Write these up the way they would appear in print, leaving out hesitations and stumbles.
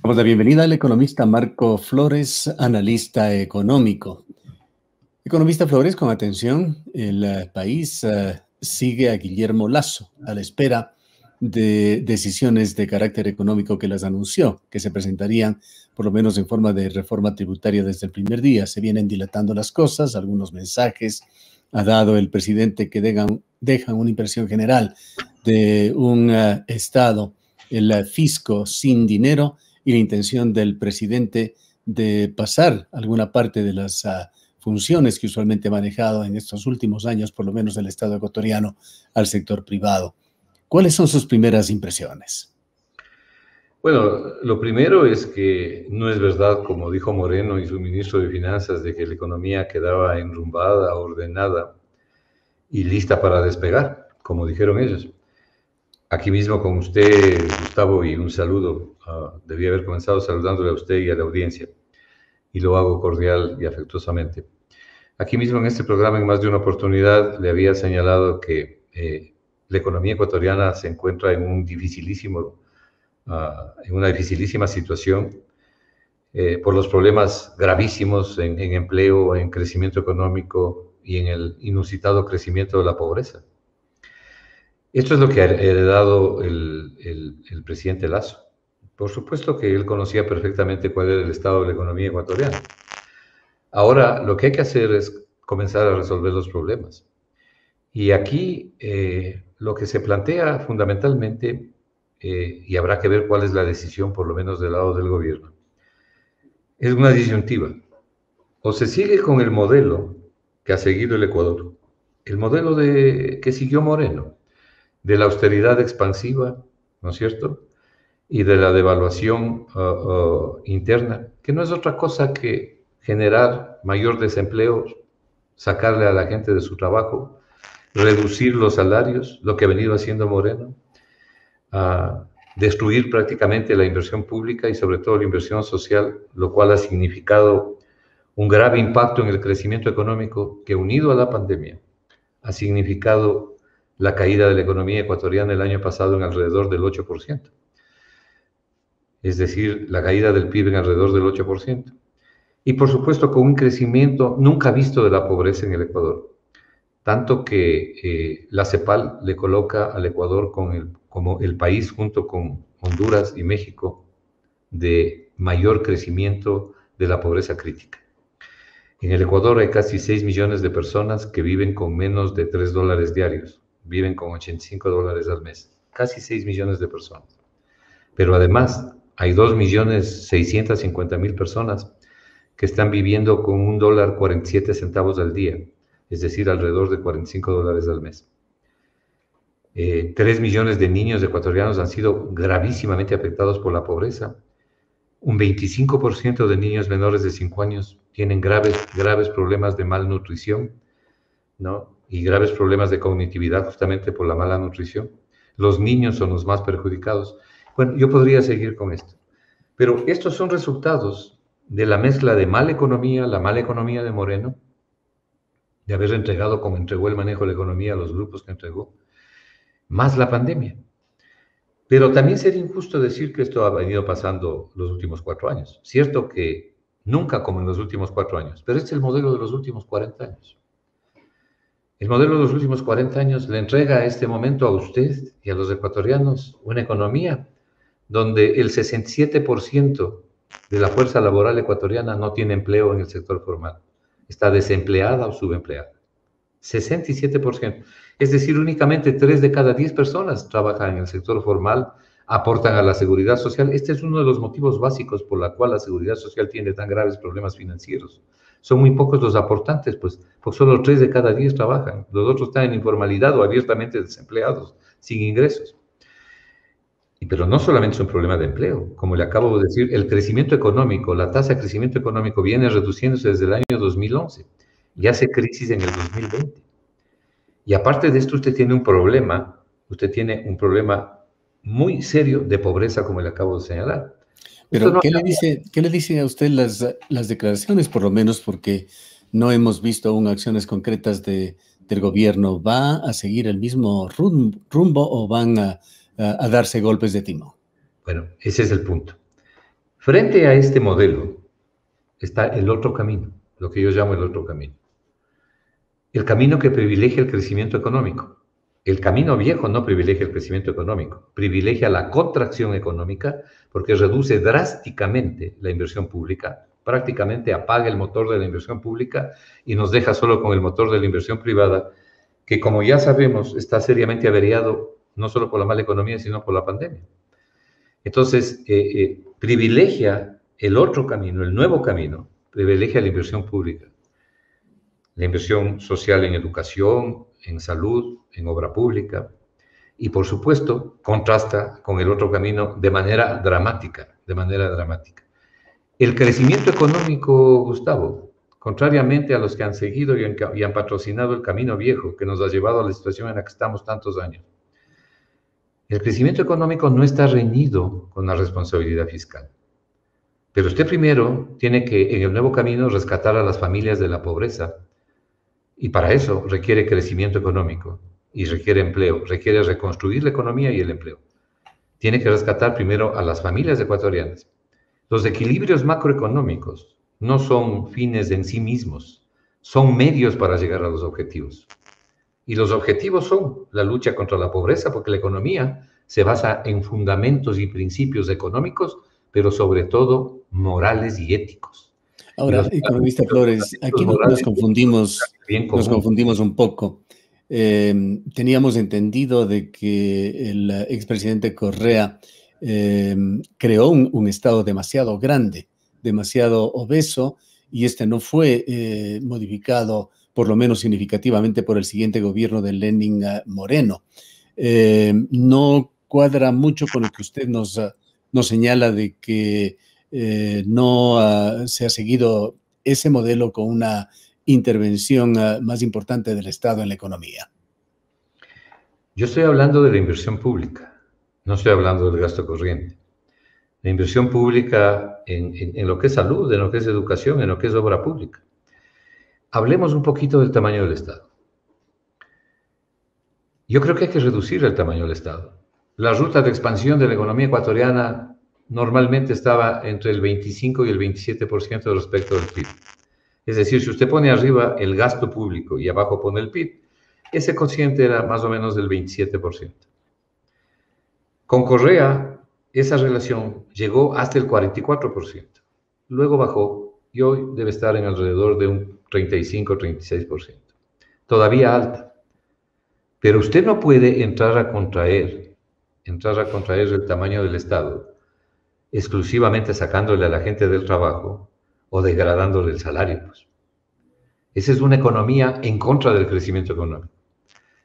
Damos la bienvenida al economista Marco Flores, analista económico. Economista Flores, con atención, el país sigue a Guillermo Lasso a la espera de decisiones de carácter económico que las anunció, que se presentarían por lo menos en forma de reforma tributaria desde el primer día. Se vienen dilatando las cosas, algunos mensajes ha dado el presidente que dejan una impresión general de un Estado, el fisco sin dinero, y la intención del presidente de pasar alguna parte de las funciones que usualmente ha manejado en estos últimos años, por lo menos el Estado ecuatoriano, al sector privado. ¿Cuáles son sus primeras impresiones? Bueno, lo primero es que no es verdad, como dijo Moreno y su ministro de Finanzas, de que la economía quedaba enrumbada, ordenada y lista para despegar, como dijeron ellos. Aquí mismo con usted, Gustavo, y un saludo. Debía haber comenzado saludándole a usted y a la audiencia, y lo hago cordial y afectuosamente. Aquí mismo en este programa, en más de una oportunidad, le había señalado que la economía ecuatoriana se encuentra en una dificilísima situación por los problemas gravísimos en empleo, en crecimiento económico y en el inusitado crecimiento de la pobreza. Esto es lo que ha heredado el presidente Lasso. Por supuesto que él conocía perfectamente cuál era el estado de la economía ecuatoriana. Ahora, lo que hay que hacer es comenzar a resolver los problemas. Y aquí lo que se plantea fundamentalmente, y habrá que ver cuál es la decisión, por lo menos del lado del gobierno, es una disyuntiva. O se sigue con el modelo que ha seguido el Ecuador, el modelo que siguió Moreno, de la austeridad expansiva, ¿no es cierto?, y de la devaluación interna, que no es otra cosa que generar mayor desempleo, sacarle a la gente de su trabajo, reducir los salarios, lo que ha venido haciendo Moreno, destruir prácticamente la inversión pública y sobre todo la inversión social, lo cual ha significado un grave impacto en el crecimiento económico que, unido a la pandemia, ha significado la caída de la economía ecuatoriana el año pasado en alrededor del 8%. Es decir, la caída del PIB en alrededor del 8%. Y por supuesto con un crecimiento nunca visto de la pobreza en el Ecuador. Tanto que la CEPAL le coloca al Ecuador como el país junto con Honduras y México de mayor crecimiento de la pobreza crítica. En el Ecuador hay casi 6 millones de personas que viven con menos de $3 diarios, viven con $85 al mes, casi 6 millones de personas. Pero además hay 2.650.000 personas que están viviendo con $1.47 al día, es decir, alrededor de $45 al mes. 3 millones de niños ecuatorianos han sido gravísimamente afectados por la pobreza. Un 25% de niños menores de 5 años tienen graves problemas de malnutrición, ¿no?, y graves problemas de cognitividad justamente por la mala nutrición. Los niños son los más perjudicados. Bueno, yo podría seguir con esto, pero estos son resultados de la mezcla de mala economía, la mala economía de Moreno, de haber entregado como entregó el manejo de la economía a los grupos que entregó, más la pandemia. Pero también sería injusto decir que esto ha venido pasando los últimos 4 años. Cierto que nunca como en los últimos 4 años, pero este es el modelo de los últimos 40 años. El modelo de los últimos 40 años le entrega a este momento a usted y a los ecuatorianos una economía donde el 67% de la fuerza laboral ecuatoriana no tiene empleo en el sector formal. Está desempleada o subempleada. 67%. Es decir, únicamente 3 de cada 10 personas trabajan en el sector formal, aportan a la seguridad social. Este es uno de los motivos básicos por la cual la seguridad social tiene tan graves problemas financieros. Son muy pocos los aportantes, pues, porque solo 3 de cada 10 trabajan. Los otros están en informalidad o abiertamente desempleados, sin ingresos. Pero no solamente es un problema de empleo, como le acabo de decir, el crecimiento económico, la tasa de crecimiento económico viene reduciéndose desde el año 2011 y hace crisis en el 2020. Y aparte de esto, usted tiene un problema muy serio de pobreza, como le acabo de señalar. Pero, ¿qué le dicen a usted las declaraciones, por lo menos, porque no hemos visto aún acciones concretas del gobierno? ¿Va a seguir el mismo rumbo o van a darse golpes de timón? Bueno, ese es el punto. Frente a este modelo está el otro camino, lo que yo llamo el otro camino. El camino que privilegia el crecimiento económico. El camino viejo no privilegia el crecimiento económico, privilegia la contracción económica porque reduce drásticamente la inversión pública, prácticamente apaga el motor de la inversión pública y nos deja solo con el motor de la inversión privada, que como ya sabemos está seriamente averiado no solo por la mala economía, sino por la pandemia. Entonces, privilegia el otro camino, el nuevo camino, privilegia la inversión pública. La inversión social en educación, en salud, en obra pública, y por supuesto contrasta con el otro camino de manera dramática, El crecimiento económico, Gustavo, contrariamente a los que han seguido y han patrocinado el camino viejo que nos ha llevado a la situación en la que estamos tantos años, el crecimiento económico no está reñido con la responsabilidad fiscal. Pero usted primero tiene que, en el nuevo camino, rescatar a las familias de la pobreza. Y para eso requiere crecimiento económico y requiere empleo, requiere reconstruir la economía y el empleo. Tiene que rescatar primero a las familias ecuatorianas. Los equilibrios macroeconómicos no son fines en sí mismos, son medios para llegar a los objetivos. Y los objetivos son la lucha contra la pobreza, porque la economía se basa en fundamentos y principios económicos, pero sobre todo morales y éticos. Ahora, economista Flores, aquí nos confundimos un poco. Teníamos entendido de que el expresidente Correa creó un Estado demasiado grande, demasiado obeso, y este no fue modificado, por lo menos significativamente, por el siguiente gobierno de Lenín Moreno. No cuadra mucho con lo que usted nos señala de que no se ha seguido ese modelo con una intervención más importante del Estado en la economía. Yo estoy hablando de la inversión pública, no estoy hablando del gasto corriente. La inversión pública en lo que es salud, en lo que es educación, en lo que es obra pública. Hablemos un poquito del tamaño del Estado. Yo creo que hay que reducir el tamaño del Estado. La ruta de expansión de la economía ecuatoriana normalmente estaba entre el 25 y el 27% respecto del PIB. Es decir, si usted pone arriba el gasto público y abajo pone el PIB, ese cociente era más o menos del 27%. Con Correa, esa relación llegó hasta el 44%. Luego bajó y hoy debe estar en alrededor de un 35-36%. Todavía alta. Pero usted no puede entrar a contraer el tamaño del Estado exclusivamente sacándole a la gente del trabajo o degradándole el salario. Pues. Esa es una economía en contra del crecimiento económico.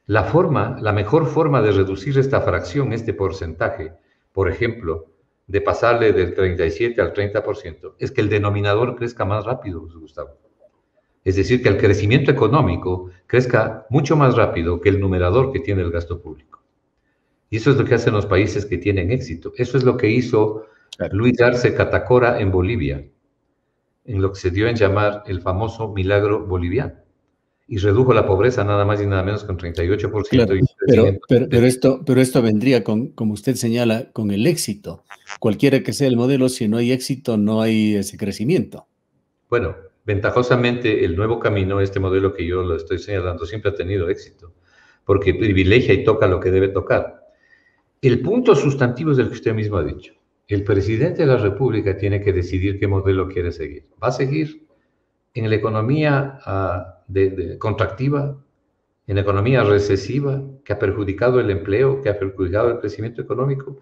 La mejor forma de reducir esta fracción, este porcentaje, por ejemplo, de pasarle del 37 al 30%, es que el denominador crezca más rápido, Gustavo. Es decir, que el crecimiento económico crezca mucho más rápido que el numerador que tiene el gasto público. Y eso es lo que hacen los países que tienen éxito. Eso es lo que hizo Luis Arce Catacora en Bolivia, en lo que se dio en llamar el famoso milagro boliviano. Y redujo la pobreza nada más y nada menos con 38%. Claro, pero esto vendría, como usted señala, con el éxito. Cualquiera que sea el modelo, si no hay éxito, no hay ese crecimiento. Bueno, ventajosamente el nuevo camino, este modelo que yo lo estoy señalando, siempre ha tenido éxito, porque privilegia y toca lo que debe tocar. El punto sustantivo es el que usted mismo ha dicho. El presidente de la República tiene que decidir qué modelo quiere seguir. ¿Va a seguir en la economía contractiva, en la economía recesiva, que ha perjudicado el empleo, que ha perjudicado el crecimiento económico?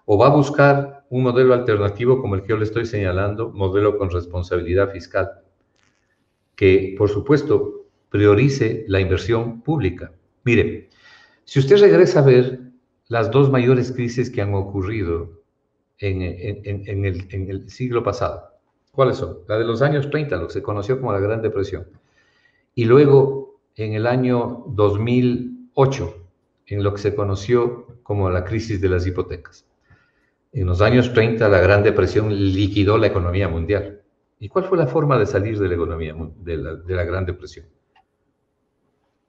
¿O va a buscar un modelo alternativo como el que yo le estoy señalando, modelo con responsabilidad fiscal, que, por supuesto, priorice la inversión pública? Mire, si usted regresa a ver las dos mayores crisis que han ocurrido en el siglo pasado. ¿Cuáles son? La de los años 30, lo que se conoció como la Gran Depresión. Y luego, en el año 2008, en lo que se conoció como la crisis de las hipotecas. En los años 30, la Gran Depresión liquidó la economía mundial. ¿Y cuál fue la forma de salir de la economía, de la Gran Depresión?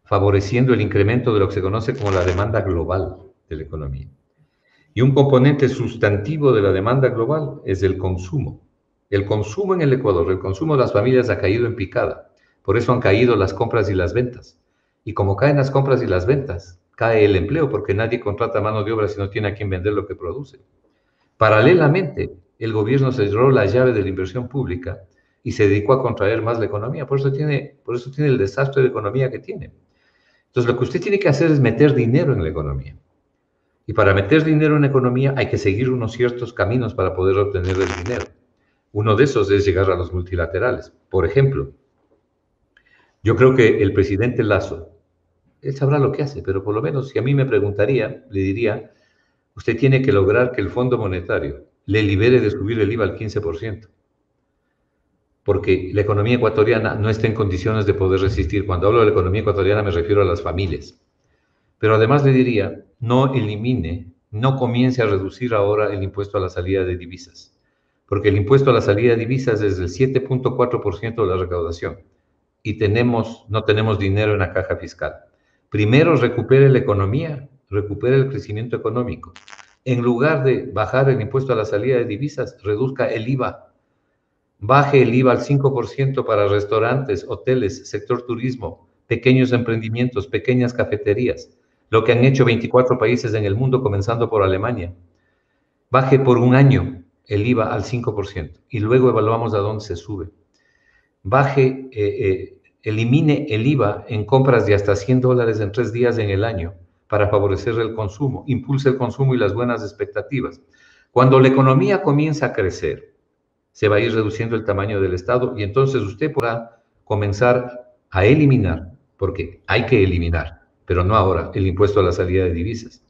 Favoreciendo el incremento de lo que se conoce como la demanda global de la economía. Y un componente sustantivo de la demanda global es el consumo. El consumo en el Ecuador, el consumo de las familias ha caído en picada. Por eso han caído las compras y las ventas. Y como caen las compras y las ventas, cae el empleo porque nadie contrata mano de obra si no tiene a quien vender lo que produce. Paralelamente, el gobierno cerró la llave de la inversión pública y se dedicó a contraer más la economía. Por eso tiene el desastre de economía que tiene. Entonces, lo que usted tiene que hacer es meter dinero en la economía. Y para meter dinero en la economía hay que seguir unos ciertos caminos para poder obtener el dinero. Uno de esos es llegar a los multilaterales. Por ejemplo, yo creo que el presidente Lasso, él sabrá lo que hace, pero por lo menos si a mí me preguntaría, le diría, usted tiene que lograr que el Fondo Monetario le libere de subir el IVA al 15%, porque la economía ecuatoriana no está en condiciones de poder resistir. Cuando hablo de la economía ecuatoriana me refiero a las familias. Pero además le diría, no elimine, no comience a reducir ahora el impuesto a la salida de divisas, porque el impuesto a la salida de divisas es del 7.4% de la recaudación y no tenemos dinero en la caja fiscal. Primero recupere la economía, recupere el crecimiento económico. En lugar de bajar el impuesto a la salida de divisas, reduzca el IVA. Baje el IVA al 5% para restaurantes, hoteles, sector turismo, pequeños emprendimientos, pequeñas cafeterías, lo que han hecho 24 países en el mundo, comenzando por Alemania. Baje por un año el IVA al 5% y luego evaluamos a dónde se sube. Elimine el IVA en compras de hasta $100 en 3 días en el año para favorecer el consumo, impulse el consumo y las buenas expectativas. Cuando la economía comienza a crecer, se va a ir reduciendo el tamaño del Estado y entonces usted podrá comenzar a eliminar, porque hay que eliminar, pero no ahora, el impuesto a la salida de divisas.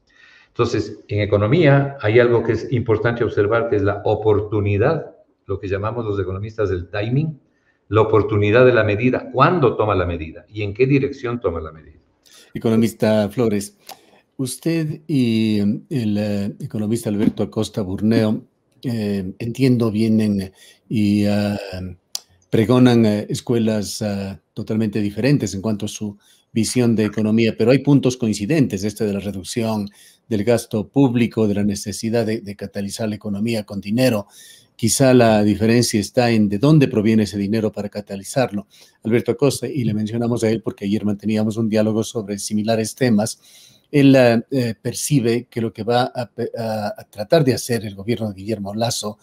Entonces, en economía hay algo que es importante observar, que es la oportunidad, lo que llamamos los economistas el timing, la oportunidad de la medida, cuándo toma la medida y en qué dirección toma la medida. Economista Flores, usted y el economista Alberto Acosta Burneo, entiendo, vienen y pregonan escuelas totalmente diferentes en cuanto a su visión de economía, pero hay puntos coincidentes, de la reducción del gasto público, de la necesidad de catalizar la economía con dinero. Quizá la diferencia está en de dónde proviene ese dinero para catalizarlo. Alberto Acosta, y le mencionamos a él porque ayer manteníamos un diálogo sobre similares temas, él percibe que lo que va a tratar de hacer el gobierno de Guillermo Lasso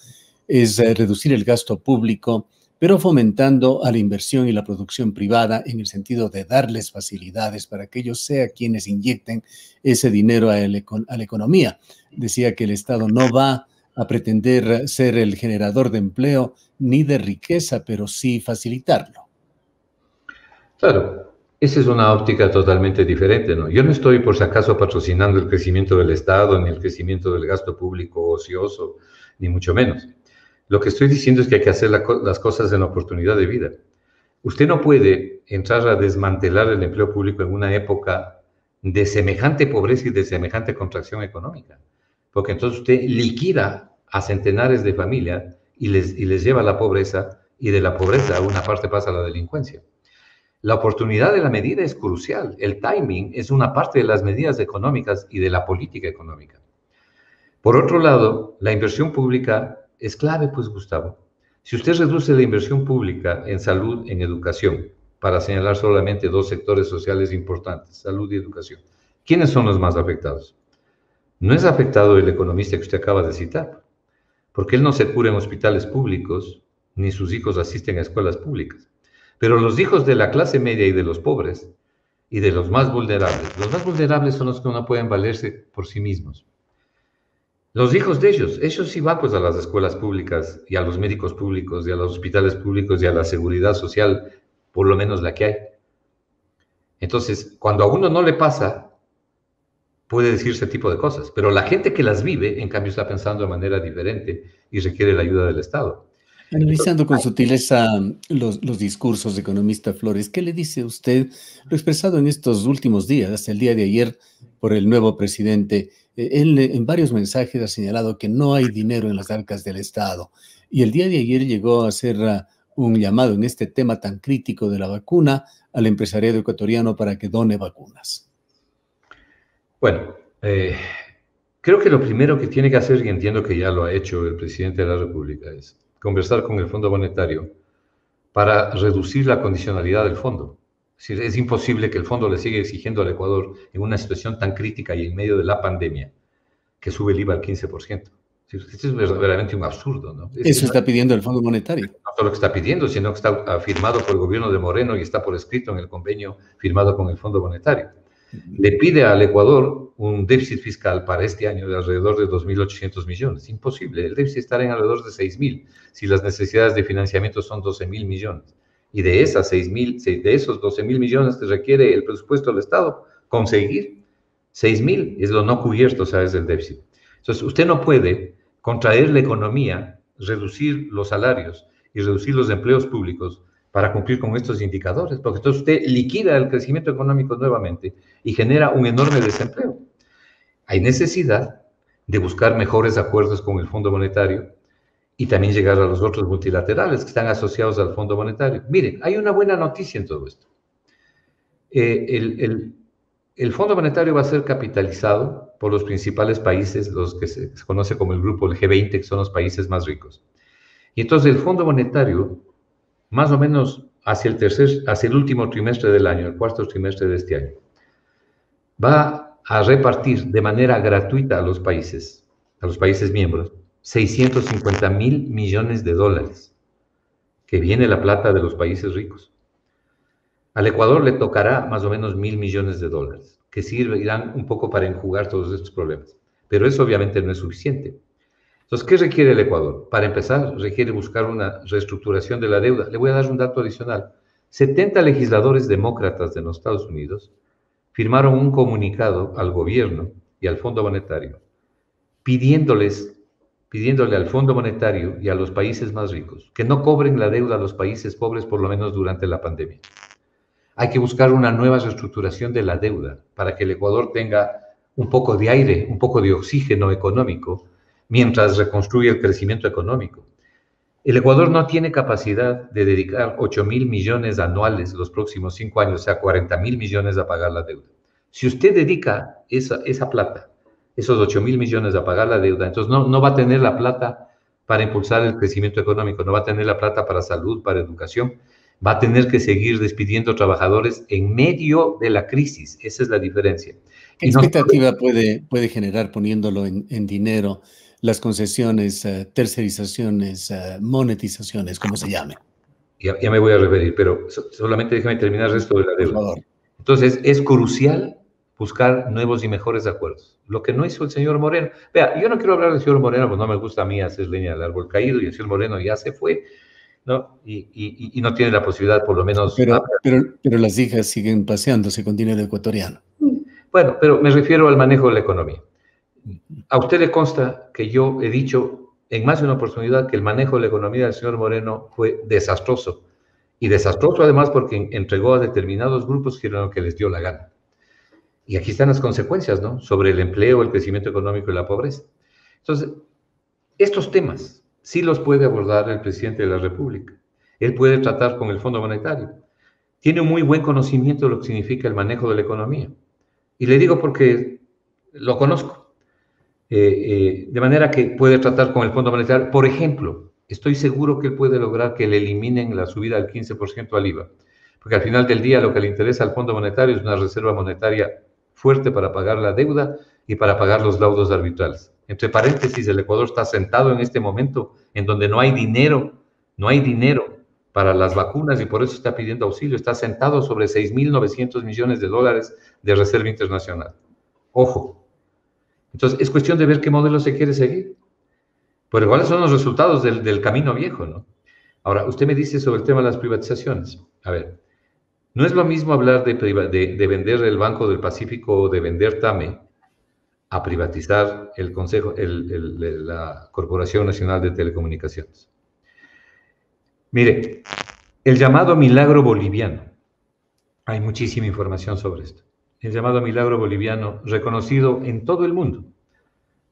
es reducir el gasto público, pero fomentando a la inversión y la producción privada en el sentido de darles facilidades para que ellos sean quienes inyecten ese dinero a la economía. Decía que el Estado no va a pretender ser el generador de empleo ni de riqueza, pero sí facilitarlo. Claro, esa es una óptica totalmente diferente, ¿no? Yo no estoy, por si acaso, patrocinando el crecimiento del Estado, ni el crecimiento del gasto público ocioso, ni mucho menos. Lo que estoy diciendo es que hay que hacer las cosas en la oportunidad de vida. Usted no puede entrar a desmantelar el empleo público en una época de semejante pobreza y de semejante contracción económica, porque entonces usted liquida a centenares de familias y les lleva a la pobreza, y de la pobreza una parte pasa a la delincuencia. La oportunidad de la medida es crucial. El timing es una parte de las medidas económicas y de la política económica. Por otro lado, la inversión pública es clave, pues, Gustavo. Si usted reduce la inversión pública en salud, en educación, para señalar solamente 2 sectores sociales importantes, salud y educación, ¿quiénes son los más afectados? No es afectado el economista que usted acaba de citar, porque él no se cura en hospitales públicos, ni sus hijos asisten a escuelas públicas. Pero los hijos de la clase media y de los pobres, y de los más vulnerables son los que no pueden valerse por sí mismos. Los hijos de ellos sí van pues a las escuelas públicas y a los médicos públicos y a los hospitales públicos y a la seguridad social, por lo menos la que hay. Entonces, cuando a uno no le pasa, puede decir ese tipo de cosas, pero la gente que las vive, en cambio, está pensando de manera diferente y requiere la ayuda del Estado. Analizando con sutileza los discursos de economista Flores, ¿qué le dice usted lo expresado en estos últimos días, hasta el día de ayer, por el nuevo presidente? Él en varios mensajes ha señalado que no hay dinero en las arcas del Estado. Y el día de ayer llegó a hacer un llamado en este tema tan crítico de la vacuna al empresariado ecuatoriano para que done vacunas. Bueno, Creo que lo primero que tiene que hacer, y entiendo que ya lo ha hecho el presidente de la República, es conversar con el Fondo Monetario para reducir la condicionalidad del fondo. Es imposible que el fondo le siga exigiendo al Ecuador, en una situación tan crítica y en medio de la pandemia, que sube el IVA al 15%. Esto es verdaderamente un absurdo, ¿no? Eso está pidiendo el Fondo Monetario. No solo que está pidiendo, sino que está firmado por el gobierno de Moreno y está por escrito en el convenio firmado con el Fondo Monetario. Le pide al Ecuador un déficit fiscal para este año de alrededor de 2.800 millones. Imposible. El déficit estará en alrededor de 6.000, si las necesidades de financiamiento son 12.000 millones. Y de esos 12.000 millones que requiere el presupuesto del Estado, conseguir 6.000 es lo no cubierto, ¿sabes?, del déficit. Entonces, usted no puede contraer la economía, reducir los salarios y reducir los empleos públicos para cumplir con estos indicadores, porque entonces usted liquida el crecimiento económico nuevamente y genera un enorme desempleo. Hay necesidad de buscar mejores acuerdos con el Fondo Monetario y también llegar a los otros multilaterales que están asociados al Fondo Monetario. Miren, hay una buena noticia en todo esto. El Fondo Monetario va a ser capitalizado por los principales países, los que se conoce como el grupo, el G20, que son los países más ricos. Y entonces el Fondo Monetario, más o menos hacia el último trimestre del año, el cuarto trimestre de este año, va a repartir de manera gratuita a los países miembros, 650.000 millones de dólares, que viene la plata de los países ricos. Al Ecuador le tocará más o menos 1.000 millones de dólares, que servirán un poco para enjugar todos estos problemas. Pero eso obviamente no es suficiente. Entonces, ¿qué requiere el Ecuador? Para empezar, requiere buscar una reestructuración de la deuda. Le voy a dar un dato adicional. 70 legisladores demócratas de los Estados Unidos firmaron un comunicado al gobierno y al Fondo Monetario, pidiéndole al Fondo Monetario y a los países más ricos que no cobren la deuda a los países pobres, por lo menos durante la pandemia. Hay que buscar una nueva reestructuración de la deuda para que el Ecuador tenga un poco de aire, un poco de oxígeno económico, mientras reconstruye el crecimiento económico. El Ecuador no tiene capacidad de dedicar 8.000 millones anuales los próximos 5 años, o sea, 40.000 millones a pagar la deuda. Si usted dedica esa plata, esos 8.000 millones a pagar la deuda, entonces no va a tener la plata para impulsar el crecimiento económico, no va a tener la plata para salud, para educación, va a tener que seguir despidiendo trabajadores en medio de la crisis. Esa es la diferencia. ¿Qué expectativa puede generar, poniéndolo en dinero, las concesiones, tercerizaciones, monetizaciones, como se llame? Ya me voy a referir, pero solamente déjame terminar el resto de la deuda. Por favor. Entonces, es crucial buscar nuevos y mejores acuerdos. Lo que no hizo el señor Moreno. Vea, yo no quiero hablar del señor Moreno, pues no me gusta a mí hacer leña del árbol caído, y el señor Moreno ya se fue, ¿no? Y no tiene la posibilidad, por lo menos... Pero las hijas siguen paseándose con dinero ecuatoriano. Bueno, pero me refiero al manejo de la economía. A usted le consta que yo he dicho en más de una oportunidad que el manejo de la economía del señor Moreno fue desastroso. Y desastroso además porque entregó a determinados grupos que era lo que les dio la gana. Y aquí están las consecuencias, ¿no? Sobre el empleo, el crecimiento económico y la pobreza. Entonces, estos temas sí los puede abordar el presidente de la República. Él puede tratar con el Fondo Monetario. Tiene un muy buen conocimiento de lo que significa el manejo de la economía. Y le digo porque lo conozco. De manera que puede tratar con el Fondo Monetario. Por ejemplo, estoy seguro que él puede lograr que le eliminen la subida del 15% al IVA. Porque al final del día lo que le interesa al Fondo Monetario es una reserva monetaria fuerte para pagar la deuda y para pagar los laudos arbitrales. Entre paréntesis, el Ecuador está sentado en este momento en donde no hay dinero para las vacunas y por eso está pidiendo auxilio. Está sentado sobre 6.900 millones de dólares de reserva internacional. Ojo. Entonces, es cuestión de ver qué modelo se quiere seguir. Pero ¿cuáles son los resultados del camino viejo, no? Ahora, usted me dice sobre el tema de las privatizaciones. A ver, no es lo mismo hablar de vender el Banco del Pacífico o de vender TAME a privatizar la Corporación Nacional de Telecomunicaciones. Mire, el llamado milagro boliviano, hay muchísima información sobre esto. El llamado milagro boliviano, reconocido en todo el mundo,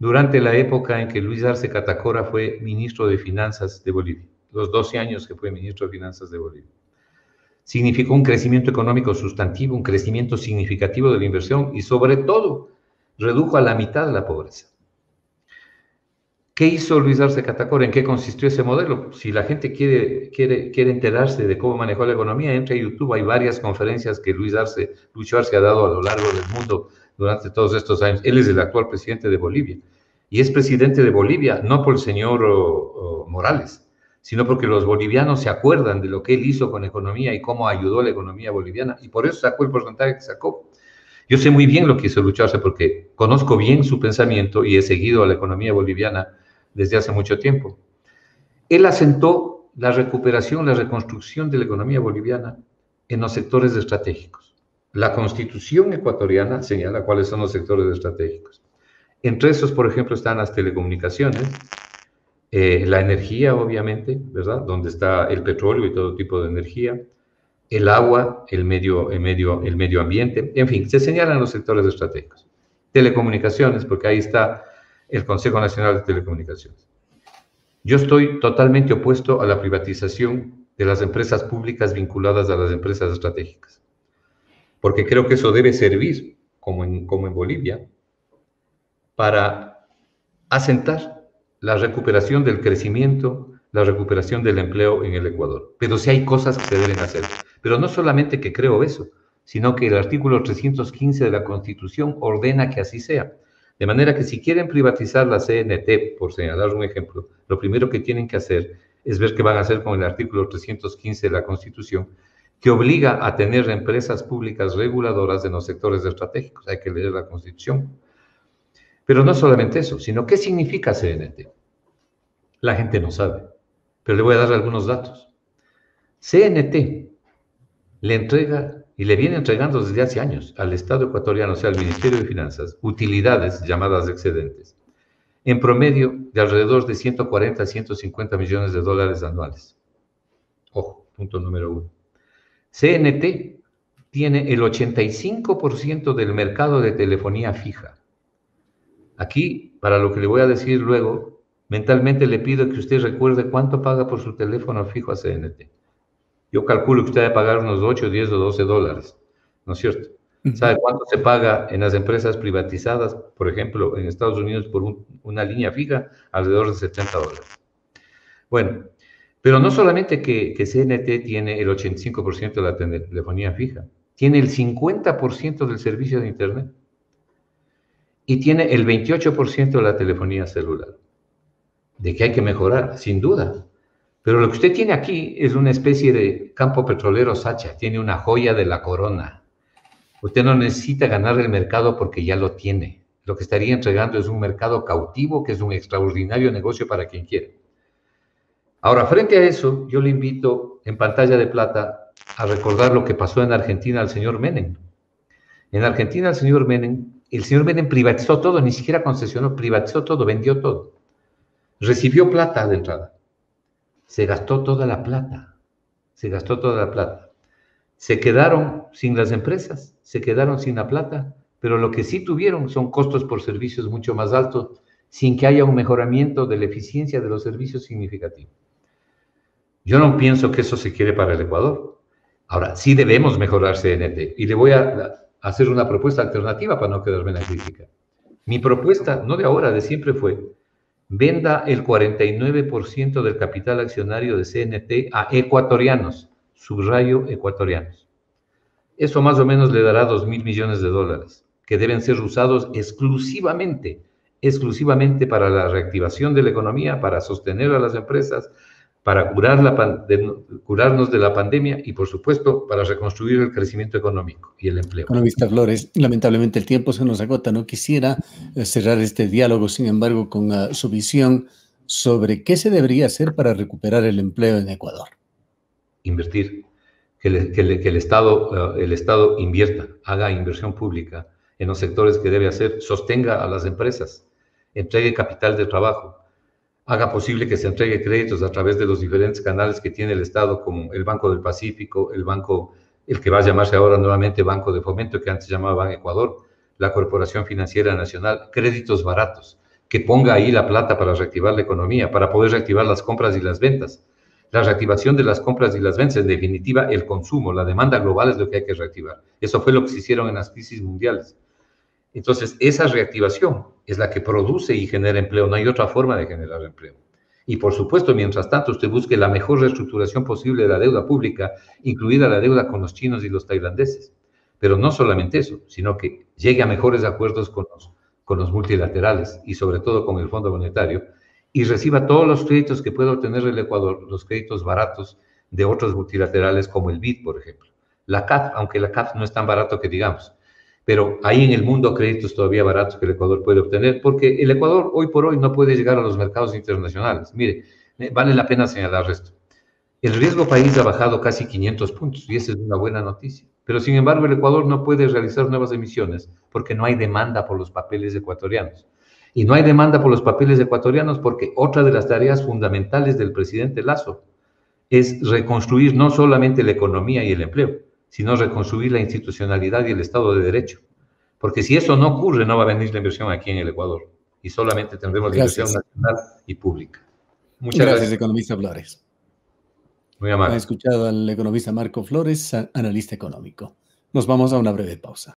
durante la época en que Luis Arce Catacora fue ministro de Finanzas de Bolivia, los 12 años que fue ministro de Finanzas de Bolivia. Significó un crecimiento económico sustantivo, un crecimiento significativo de la inversión y sobre todo redujo a la mitad la pobreza. ¿Qué hizo Luis Arce Catacora? ¿En qué consistió ese modelo? Si la gente quiere enterarse de cómo manejó la economía, entra a YouTube. Hay varias conferencias que Lucho Arce ha dado a lo largo del mundo durante todos estos años. Él es el actual presidente de Bolivia. Y es presidente de Bolivia no por el señor Morales, sino porque los bolivianos se acuerdan de lo que él hizo con economía y cómo ayudó a la economía boliviana. Y por eso sacó el porcentaje que sacó. Yo sé muy bien lo que hizo Lucho Arce porque conozco bien su pensamiento y he seguido a la economía boliviana desde hace mucho tiempo. Él asentó la recuperación, la reconstrucción de la economía boliviana en los sectores estratégicos. La Constitución ecuatoriana señala cuáles son los sectores estratégicos. Entre esos, por ejemplo, están las telecomunicaciones, la energía, obviamente, ¿verdad? Donde está el petróleo y todo tipo de energía, el agua, el medio ambiente, en fin, se señalan los sectores estratégicos. Telecomunicaciones, porque ahí está el Consejo Nacional de Telecomunicaciones. Yo estoy totalmente opuesto a la privatización de las empresas públicas vinculadas a las empresas estratégicas, porque creo que eso debe servir, como en Bolivia, para asentar la recuperación del crecimiento, la recuperación del empleo en el Ecuador. Pero sí hay cosas que se deben hacer. Pero no solamente que creo eso, sino que el artículo 315 de la Constitución ordena que así sea. De manera que si quieren privatizar la CNT, por señalar un ejemplo, lo primero que tienen que hacer es ver qué van a hacer con el artículo 315 de la Constitución, que obliga a tener empresas públicas reguladoras en los sectores estratégicos. Hay que leer la Constitución. Pero no solamente eso, sino qué significa CNT. La gente no sabe, pero le voy a dar algunos datos. CNT le entrega y le viene entregando desde hace años al Estado ecuatoriano, o sea, al Ministerio de Finanzas, utilidades llamadas excedentes, en promedio de alrededor de 140 a 150 millones de dólares anuales. Ojo, punto número 1. CNT tiene el 85% del mercado de telefonía fija. Aquí, para lo que le voy a decir luego, mentalmente le pido que usted recuerde cuánto paga por su teléfono fijo a CNT. Yo calculo que usted debe pagar unos 8, 10 o 12 dólares, ¿no es cierto? ¿Sabe cuánto se paga en las empresas privatizadas? Por ejemplo, en Estados Unidos por una línea fija, alrededor de 70 dólares. Bueno, pero no solamente que CNT tiene el 85% de la telefonía fija, tiene el 50% del servicio de Internet y tiene el 28% de la telefonía celular. ¿De qué hay que mejorar? Sin duda. Pero lo que usted tiene aquí es una especie de campo petrolero Sacha, tiene una joya de la corona. Usted no necesita ganar el mercado porque ya lo tiene. Lo que estaría entregando es un mercado cautivo, que es un extraordinario negocio para quien quiere. Ahora, frente a eso, yo le invito en pantalla de plata a recordar lo que pasó en Argentina al señor Menem. En Argentina el señor Menem privatizó todo, ni siquiera concesionó, privatizó todo, vendió todo. Recibió plata de entrada. Se gastó toda la plata. Se quedaron sin las empresas, se quedaron sin la plata, pero lo que sí tuvieron son costos por servicios mucho más altos, sin que haya un mejoramiento de la eficiencia de los servicios significativo. Yo no pienso que eso se quiere para el Ecuador. Ahora, sí debemos mejorar CNT, y le voy a hacer una propuesta alternativa para no quedarme en la crítica. Mi propuesta, no de ahora, de siempre fue: venda el 49% del capital accionario de CNT a ecuatorianos, subrayo ecuatorianos. Eso más o menos le dará 2.000 millones de dólares, que deben ser usados exclusivamente para la reactivación de la economía, para sostener a las empresas, para curarnos de la pandemia y, por supuesto, para reconstruir el crecimiento económico y el empleo. Economista Flores, lamentablemente el tiempo se nos agota. No quisiera cerrar este diálogo, sin embargo, con su visión sobre qué se debería hacer para recuperar el empleo en Ecuador. Invertir, que el Estado invierta, haga inversión pública en los sectores que debe hacer, sostenga a las empresas, entregue capital de trabajo, haga posible que se entregue créditos a través de los diferentes canales que tiene el Estado, como el Banco del Pacífico, el que va a llamarse ahora nuevamente Banco de Fomento, que antes llamaba Ban Ecuador, la Corporación Financiera Nacional, créditos baratos, que ponga ahí la plata para reactivar la economía, para poder reactivar las compras y las ventas. La reactivación de las compras y las ventas, en definitiva, el consumo, la demanda global es lo que hay que reactivar. Eso fue lo que se hicieron en las crisis mundiales. Entonces, esa reactivación es la que produce y genera empleo. No hay otra forma de generar empleo. Y por supuesto, mientras tanto, usted busque la mejor reestructuración posible de la deuda pública, incluida la deuda con los chinos y los tailandeses. Pero no solamente eso, sino que llegue a mejores acuerdos con los multilaterales y sobre todo con el Fondo Monetario, y reciba todos los créditos que pueda obtener el Ecuador, los créditos baratos de otros multilaterales como el BID, por ejemplo. La CAF, aunque la CAF no es tan barato que digamos, pero hay en el mundo créditos todavía baratos que el Ecuador puede obtener, porque el Ecuador hoy por hoy no puede llegar a los mercados internacionales. Mire, vale la pena señalar esto. El riesgo país ha bajado casi 500 puntos y esa es una buena noticia. Pero sin embargo, el Ecuador no puede realizar nuevas emisiones porque no hay demanda por los papeles ecuatorianos. Y no hay demanda por los papeles ecuatorianos porque otra de las tareas fundamentales del presidente Lasso es reconstruir no solamente la economía y el empleo, sino reconstruir la institucionalidad y el Estado de Derecho. Porque si eso no ocurre, no va a venir la inversión aquí en el Ecuador y solamente tendremos la inversión nacional y pública. Muchas gracias, economista Flores. Muy amable. Ha escuchado al economista Marco Flores, analista económico. Nos vamos a una breve pausa.